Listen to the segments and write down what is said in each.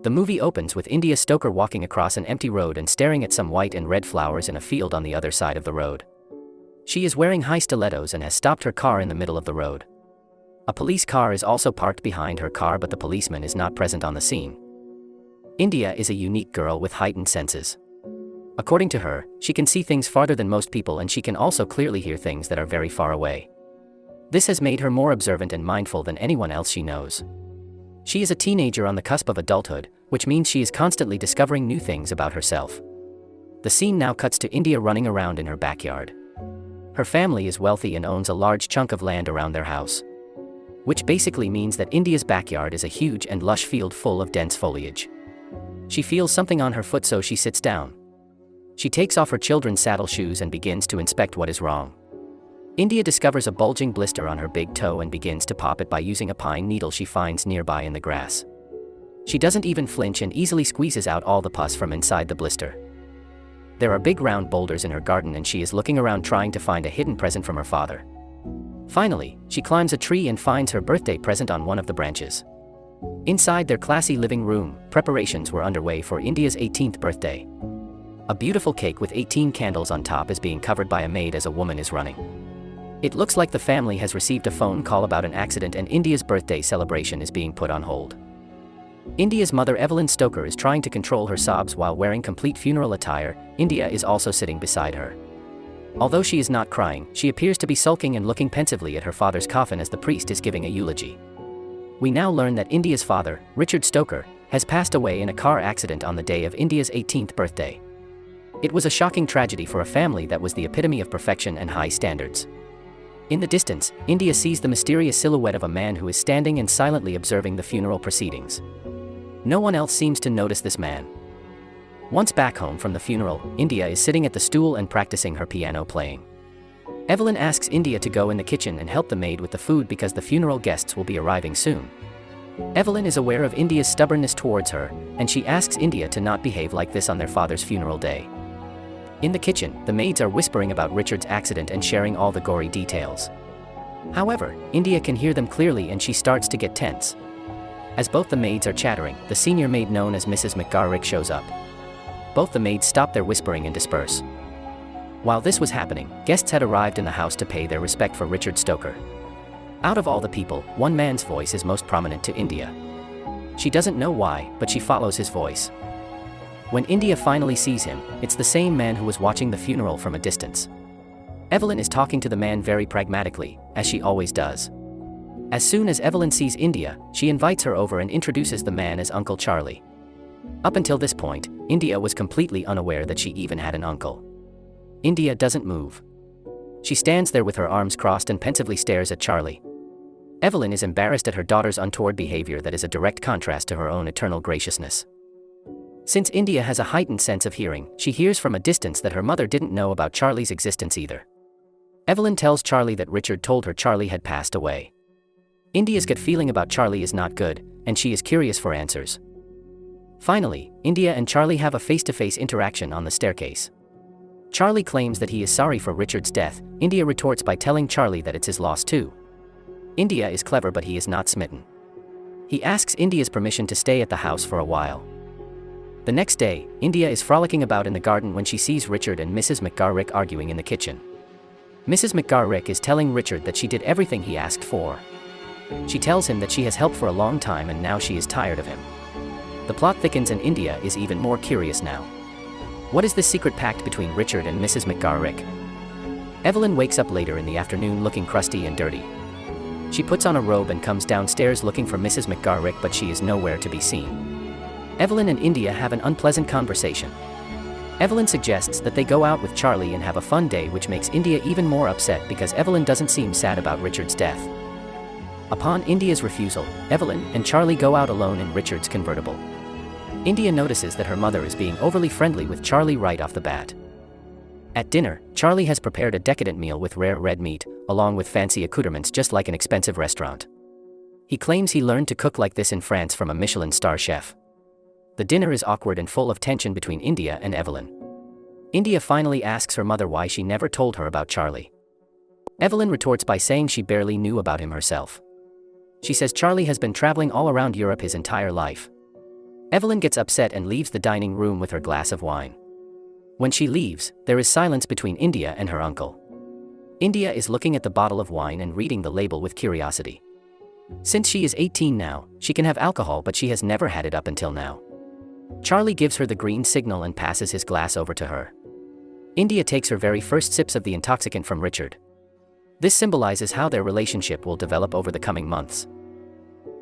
The movie opens with India Stoker walking across an empty road and staring at some white and red flowers in a field on the other side of the road. She is wearing high stilettos and has stopped her car in the middle of the road. A police car is also parked behind her car, but the policeman is not present on the scene. India is a unique girl with heightened senses. According to her, she can see things farther than most people, and she can also clearly hear things that are very far away. This has made her more observant and mindful than anyone else she knows. She is a teenager on the cusp of adulthood, which means she is constantly discovering new things about herself. The scene now cuts to India running around in her backyard. Her family is wealthy and owns a large chunk of land around their house, which basically means that India's backyard is a huge and lush field full of dense foliage. She feels something on her foot, so she sits down. She takes off her children's saddle shoes and begins to inspect what is wrong. India discovers a bulging blister on her big toe and begins to pop it by using a pine needle she finds nearby in the grass. She doesn't even flinch and easily squeezes out all the pus from inside the blister. There are big round boulders in her garden, and she is looking around trying to find a hidden present from her father. Finally, she climbs a tree and finds her birthday present on one of the branches. Inside their classy living room, preparations were underway for India's 18th birthday. A beautiful cake with 18 candles on top is being covered by a maid as a woman is running. It looks like the family has received a phone call about an accident, and India's birthday celebration is being put on hold. India's mother, Evelyn Stoker, is trying to control her sobs while wearing complete funeral attire. India is also sitting beside her. Although she is not crying, she appears to be sulking and looking pensively at her father's coffin as the priest is giving a eulogy. We now learn that India's father, Richard Stoker, has passed away in a car accident on the day of India's 18th birthday. It was a shocking tragedy for a family that was the epitome of perfection and high standards. In the distance, India sees the mysterious silhouette of a man who is standing and silently observing the funeral proceedings. No one else seems to notice this man. Once back home from the funeral, India is sitting at the stool and practicing her piano playing. Evelyn asks India to go in the kitchen and help the maid with the food because the funeral guests will be arriving soon. Evelyn is aware of India's stubbornness towards her, and she asks India to not behave like this on their father's funeral day. In the kitchen, the maids are whispering about Richard's accident and sharing all the gory details. However, India can hear them clearly and she starts to get tense. As both the maids are chattering, the senior maid known as Mrs. McGarrick shows up. Both the maids stop their whispering and disperse. While this was happening, guests had arrived in the house to pay their respect for Richard Stoker. Out of all the people, one man's voice is most prominent to India. She doesn't know why, but she follows his voice. When India finally sees him, it's the same man who was watching the funeral from a distance. Evelyn is talking to the man very pragmatically, as she always does. As soon as Evelyn sees India, she invites her over and introduces the man as Uncle Charlie. Up until this point, India was completely unaware that she even had an uncle. India doesn't move. She stands there with her arms crossed and pensively stares at Charlie. Evelyn is embarrassed at her daughter's untoward behavior that is a direct contrast to her own eternal graciousness. Since India has a heightened sense of hearing, she hears from a distance that her mother didn't know about Charlie's existence either. Evelyn tells Charlie that Richard told her Charlie had passed away. India's gut feeling about Charlie is not good, and she is curious for answers. Finally, India and Charlie have a face-to-face interaction on the staircase. Charlie claims that he is sorry for Richard's death. India retorts by telling Charlie that it's his loss too. India is clever, but he is not smitten. He asks India's permission to stay at the house for a while. The next day, India is frolicking about in the garden when she sees Richard and Mrs. McGarrick arguing in the kitchen. Mrs. McGarrick is telling Richard that she did everything he asked for. She tells him that she has helped for a long time and now she is tired of him. The plot thickens and India is even more curious now. What is the secret pact between Richard and Mrs. McGarrick? Evelyn wakes up later in the afternoon looking crusty and dirty. She puts on a robe and comes downstairs looking for Mrs. McGarrick, but she is nowhere to be seen. Evelyn and India have an unpleasant conversation. Evelyn suggests that they go out with Charlie and have a fun day, which makes India even more upset because Evelyn doesn't seem sad about Richard's death. Upon India's refusal, Evelyn and Charlie go out alone in Richard's convertible. India notices that her mother is being overly friendly with Charlie right off the bat. At dinner, Charlie has prepared a decadent meal with rare red meat, along with fancy accoutrements just like an expensive restaurant. He claims he learned to cook like this in France from a Michelin star chef. The dinner is awkward and full of tension between India and Evelyn. India finally asks her mother why she never told her about Charlie. Evelyn retorts by saying she barely knew about him herself. She says Charlie has been traveling all around Europe his entire life. Evelyn gets upset and leaves the dining room with her glass of wine. When she leaves, there is silence between India and her uncle. India is looking at the bottle of wine and reading the label with curiosity. Since she is 18 now, she can have alcohol, but she has never had it up until now. Charlie gives her the green signal and passes his glass over to her. India takes her very first sips of the intoxicant from Richard. This symbolizes how their relationship will develop over the coming months.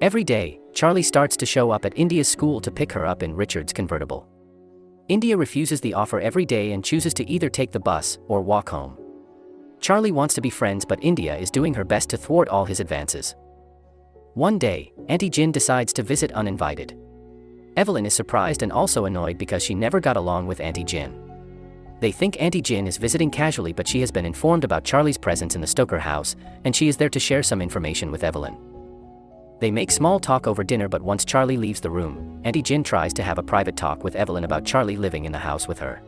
Every day, Charlie starts to show up at India's school to pick her up in Richard's convertible. India refuses the offer every day and chooses to either take the bus or walk home. Charlie wants to be friends, but India is doing her best to thwart all his advances. One day, Auntie Jin decides to visit uninvited. Evelyn is surprised and also annoyed because she never got along with Auntie Jin. They think Auntie Jin is visiting casually, but she has been informed about Charlie's presence in the Stoker house, and she is there to share some information with Evelyn. They make small talk over dinner, but once Charlie leaves the room, Auntie Jin tries to have a private talk with Evelyn about Charlie living in the house with her.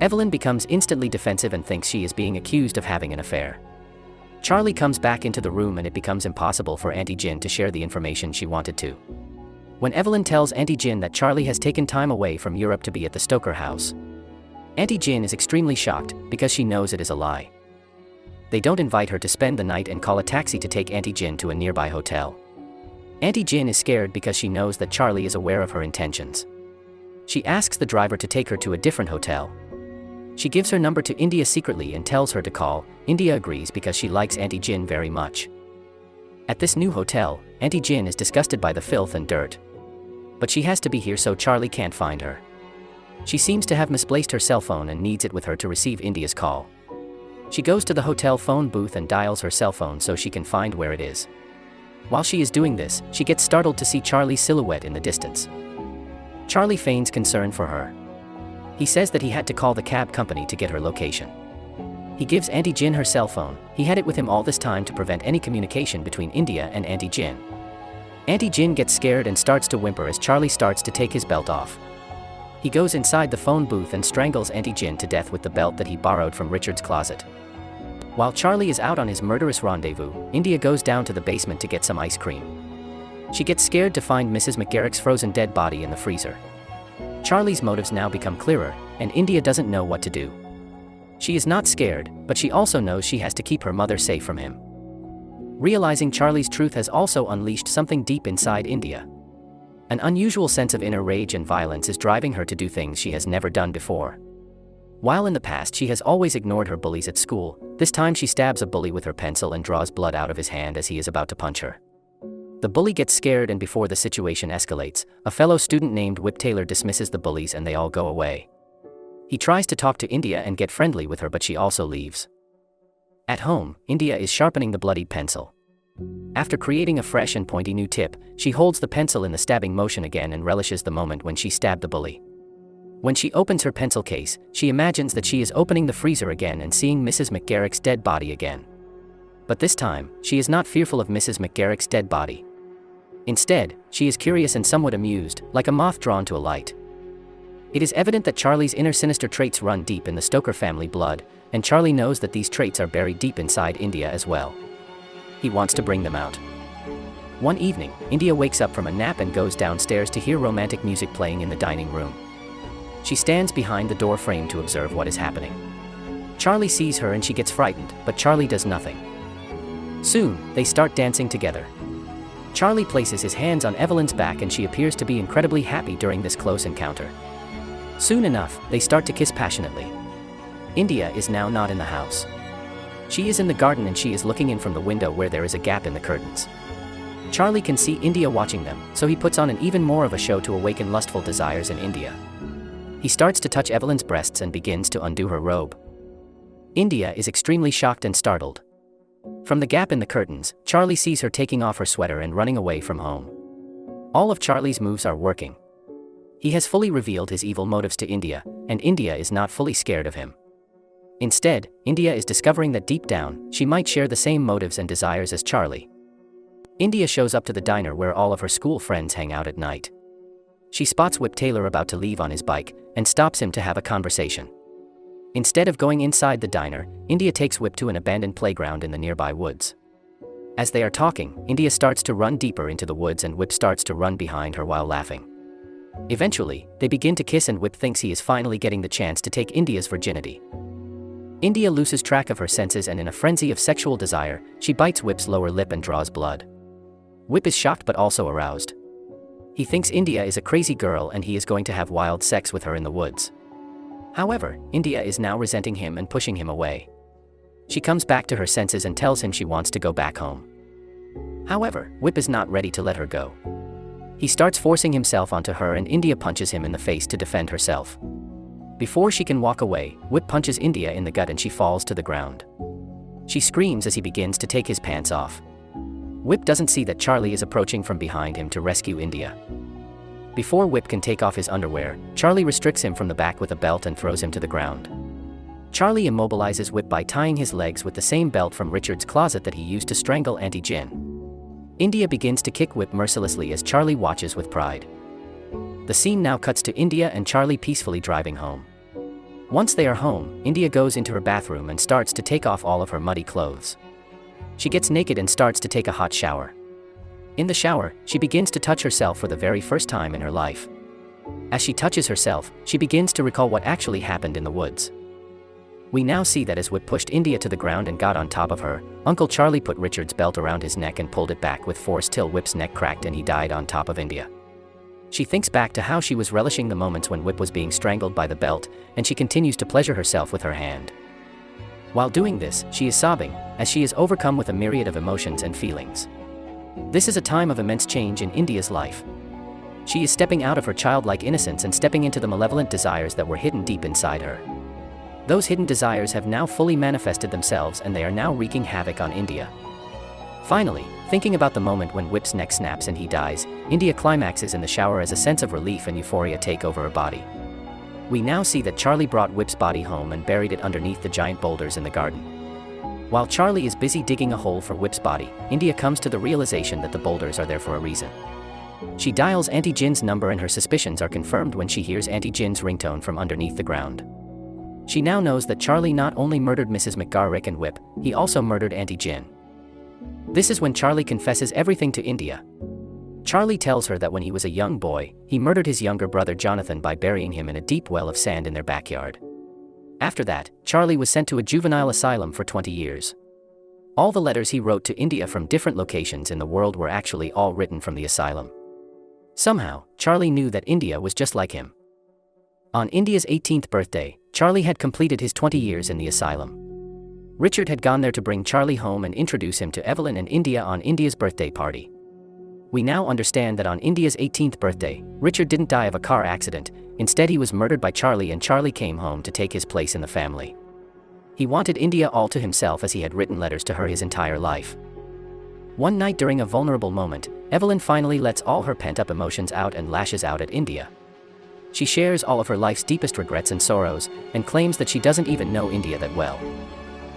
Evelyn becomes instantly defensive and thinks she is being accused of having an affair. Charlie comes back into the room and it becomes impossible for Auntie Jin to share the information she wanted to. When Evelyn tells Auntie Jin that Charlie has taken time away from Europe to be at the Stoker house, Auntie Jin is extremely shocked because she knows it is a lie. They don't invite her to spend the night and call a taxi to take Auntie Jin to a nearby hotel. Auntie Jin is scared because she knows that Charlie is aware of her intentions. She asks the driver to take her to a different hotel. She gives her number to India secretly and tells her to call. India agrees because she likes Auntie Jin very much. At this new hotel, Auntie Jin is disgusted by the filth and dirt. But she has to be here so Charlie can't find her. She seems to have misplaced her cell phone and needs it with her to receive India's call. She goes to the hotel phone booth and dials her cell phone so she can find where it is. While she is doing this, she gets startled to see Charlie's silhouette in the distance. Charlie feigns concern for her. He says that he had to call the cab company to get her location. He gives Auntie Jin her cell phone. He had it with him all this time to prevent any communication between India and Auntie Jin. Auntie Jin gets scared and starts to whimper as Charlie starts to take his belt off. He goes inside the phone booth and strangles Auntie Jin to death with the belt that he borrowed from Richard's closet. While Charlie is out on his murderous rendezvous, India goes down to the basement to get some ice cream. She gets scared to find Mrs. McGarrick's frozen dead body in the freezer. Charlie's motives now become clearer, and India doesn't know what to do. She is not scared, but she also knows she has to keep her mother safe from him. Realizing Charlie's truth has also unleashed something deep inside India. An unusual sense of inner rage and violence is driving her to do things she has never done before. While in the past she has always ignored her bullies at school, this time she stabs a bully with her pencil and draws blood out of his hand as he is about to punch her. The bully gets scared, and before the situation escalates, a fellow student named Whip Taylor dismisses the bullies and they all go away. He tries to talk to India and get friendly with her, but she also leaves. At home, India is sharpening the bloodied pencil. After creating a fresh and pointy new tip, she holds the pencil in the stabbing motion again and relishes the moment when she stabbed the bully. When she opens her pencil case, she imagines that she is opening the freezer again and seeing Mrs. McGarrick's dead body again. But this time, she is not fearful of Mrs. McGarrick's dead body. Instead, she is curious and somewhat amused, like a moth drawn to a light. It is evident that Charlie's inner sinister traits run deep in the Stoker family blood, and Charlie knows that these traits are buried deep inside India as well. He wants to bring them out. One evening, India wakes up from a nap and goes downstairs to hear romantic music playing in the dining room. She stands behind the door frame to observe what is happening. Charlie sees her and she gets frightened, but Charlie does nothing. Soon, they start dancing together. Charlie places his hands on Evelyn's back and she appears to be incredibly happy during this close encounter. Soon enough, they start to kiss passionately. India is now not in the house. She is in the garden and she is looking in from the window where there is a gap in the curtains. Charlie can see India watching them, so he puts on an even more of a show to awaken lustful desires in India. He starts to touch Evelyn's breasts and begins to undo her robe. India is extremely shocked and startled. From the gap in the curtains, Charlie sees her taking off her sweater and running away from home. All of Charlie's moves are working. He has fully revealed his evil motives to India, and India is not fully scared of him. Instead, India is discovering that deep down, she might share the same motives and desires as Charlie. India shows up to the diner where all of her school friends hang out at night. She spots Whip Taylor about to leave on his bike, and stops him to have a conversation. Instead of going inside the diner, India takes Whip to an abandoned playground in the nearby woods. As they are talking, India starts to run deeper into the woods and Whip starts to run behind her while laughing. Eventually, they begin to kiss and Whip thinks he is finally getting the chance to take India's virginity. India loses track of her senses and in a frenzy of sexual desire, she bites Whip's lower lip and draws blood. Whip is shocked but also aroused. He thinks India is a crazy girl and he is going to have wild sex with her in the woods. However, India is now resenting him and pushing him away. She comes back to her senses and tells him she wants to go back home. However, Whip is not ready to let her go. He starts forcing himself onto her and India punches him in the face to defend herself. Before she can walk away, Whip punches India in the gut and she falls to the ground. She screams as he begins to take his pants off. Whip doesn't see that Charlie is approaching from behind him to rescue India. Before Whip can take off his underwear, Charlie restricts him from the back with a belt and throws him to the ground. Charlie immobilizes Whip by tying his legs with the same belt from Richard's closet that he used to strangle Auntie Jin. India begins to kick Whip mercilessly as Charlie watches with pride. The scene now cuts to India and Charlie peacefully driving home. Once they are home, India goes into her bathroom and starts to take off all of her muddy clothes. She gets naked and starts to take a hot shower. In the shower, she begins to touch herself for the very first time in her life. As she touches herself, she begins to recall what actually happened in the woods. We now see that as Whip pushed India to the ground and got on top of her, Uncle Charlie put Richard's belt around his neck and pulled it back with force till Whip's neck cracked and he died on top of India. She thinks back to how she was relishing the moments when Whip was being strangled by the belt, and she continues to pleasure herself with her hand. While doing this, she is sobbing, as she is overcome with a myriad of emotions and feelings. This is a time of immense change in India's life. She is stepping out of her childlike innocence and stepping into the malevolent desires that were hidden deep inside her. Those hidden desires have now fully manifested themselves and they are now wreaking havoc on India. Finally, thinking about the moment when Whip's neck snaps and he dies, India climaxes in the shower as a sense of relief and euphoria take over her body. We now see that Charlie brought Whip's body home and buried it underneath the giant boulders in the garden. While Charlie is busy digging a hole for Whip's body, India comes to the realization that the boulders are there for a reason. She dials Auntie Jin's number and her suspicions are confirmed when she hears Auntie Jin's ringtone from underneath the ground. She now knows that Charlie not only murdered Mrs. McGarrick and Whip, he also murdered Auntie Jin. This is when Charlie confesses everything to India. Charlie tells her that when he was a young boy, he murdered his younger brother Jonathan by burying him in a deep well of sand in their backyard. After that, Charlie was sent to a juvenile asylum for 20 years. All the letters he wrote to India from different locations in the world were actually all written from the asylum. Somehow, Charlie knew that India was just like him. On India's 18th birthday, Charlie had completed his 20 years in the asylum. Richard had gone there to bring Charlie home and introduce him to Evelyn and India on India's birthday party. We now understand that on India's 18th birthday, Richard didn't die of a car accident, instead he was murdered by Charlie and Charlie came home to take his place in the family. He wanted India all to himself as he had written letters to her his entire life. One night during a vulnerable moment, Evelyn finally lets all her pent-up emotions out and lashes out at India. She shares all of her life's deepest regrets and sorrows, and claims that she doesn't even know India that well.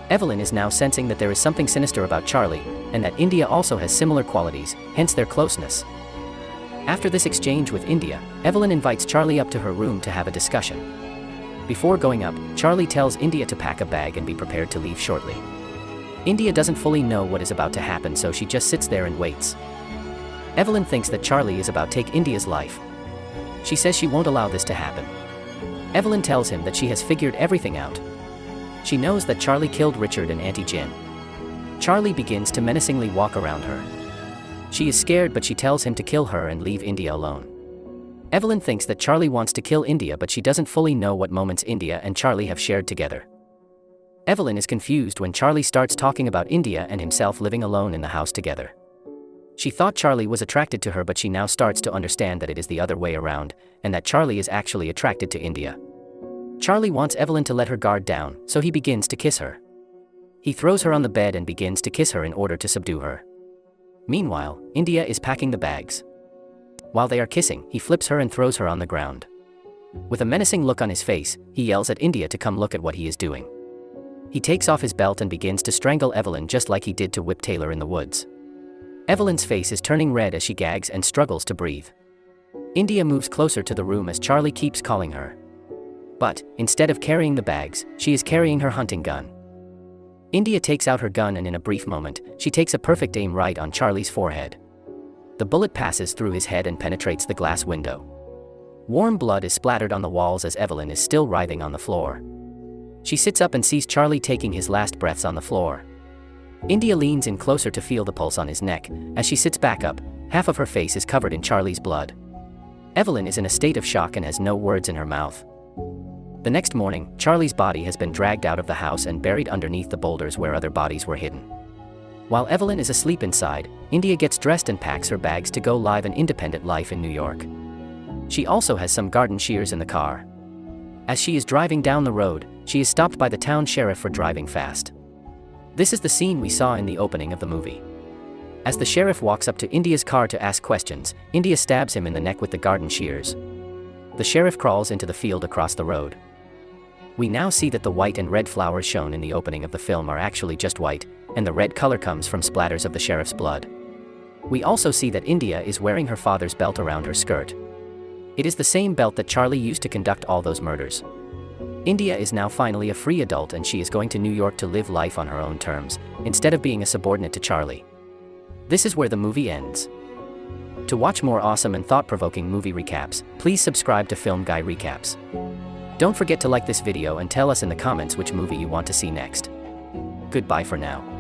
Evelyn is now sensing that there is something sinister about Charlie, and that India also has similar qualities, hence their closeness. After this exchange with India, Evelyn invites Charlie up to her room to have a discussion. Before going up, Charlie tells India to pack a bag and be prepared to leave shortly. India doesn't fully know what is about to happen, so she just sits there and waits. Evelyn thinks that Charlie is about to take India's life. She says she won't allow this to happen. Evelyn tells him that she has figured everything out. She knows that Charlie killed Richard and Auntie Jin. Charlie begins to menacingly walk around her. She is scared, but she tells him to kill her and leave India alone. Evelyn thinks that Charlie wants to kill India, but she doesn't fully know what moments India and Charlie have shared together. Evelyn is confused when Charlie starts talking about India and himself living alone in the house together. She thought Charlie was attracted to her, but she now starts to understand that it is the other way around, and that Charlie is actually attracted to India. Charlie wants Evelyn to let her guard down, so he begins to kiss her. He throws her on the bed and begins to kiss her in order to subdue her. Meanwhile, India is packing the bags. While they are kissing, he flips her and throws her on the ground. With a menacing look on his face, he yells at India to come look at what he is doing. He takes off his belt and begins to strangle Evelyn just like he did to Whip Taylor in the woods. Evelyn's face is turning red as she gags and struggles to breathe. India moves closer to the room as Charlie keeps calling her. But, instead of carrying the bags, she is carrying her hunting gun. India takes out her gun and in a brief moment, she takes a perfect aim right on Charlie's forehead. The bullet passes through his head and penetrates the glass window. Warm blood is splattered on the walls as Evelyn is still writhing on the floor. She sits up and sees Charlie taking his last breaths on the floor. India leans in closer to feel the pulse on his neck. As she sits back up, half of her face is covered in Charlie's blood. Evelyn is in a state of shock and has no words in her mouth. The next morning, Charlie's body has been dragged out of the house and buried underneath the boulders where other bodies were hidden. While Evelyn is asleep inside, India gets dressed and packs her bags to go live an independent life in New York. She also has some garden shears in the car. As she is driving down the road, she is stopped by the town sheriff for driving fast. This is the scene we saw in the opening of the movie. As the sheriff walks up to India's car to ask questions, India stabs him in the neck with the garden shears. The sheriff crawls into the field across the road. We now see that the white and red flowers shown in the opening of the film are actually just white, and the red color comes from splatters of the sheriff's blood. We also see that India is wearing her father's belt around her skirt. It is the same belt that Charlie used to conduct all those murders. India is now finally a free adult and she is going to New York to live life on her own terms, instead of being a subordinate to Charlie. This is where the movie ends. To watch more awesome and thought-provoking movie recaps, please subscribe to Film Guy Recaps. Don't forget to like this video and tell us in the comments which movie you want to see next. Goodbye for now.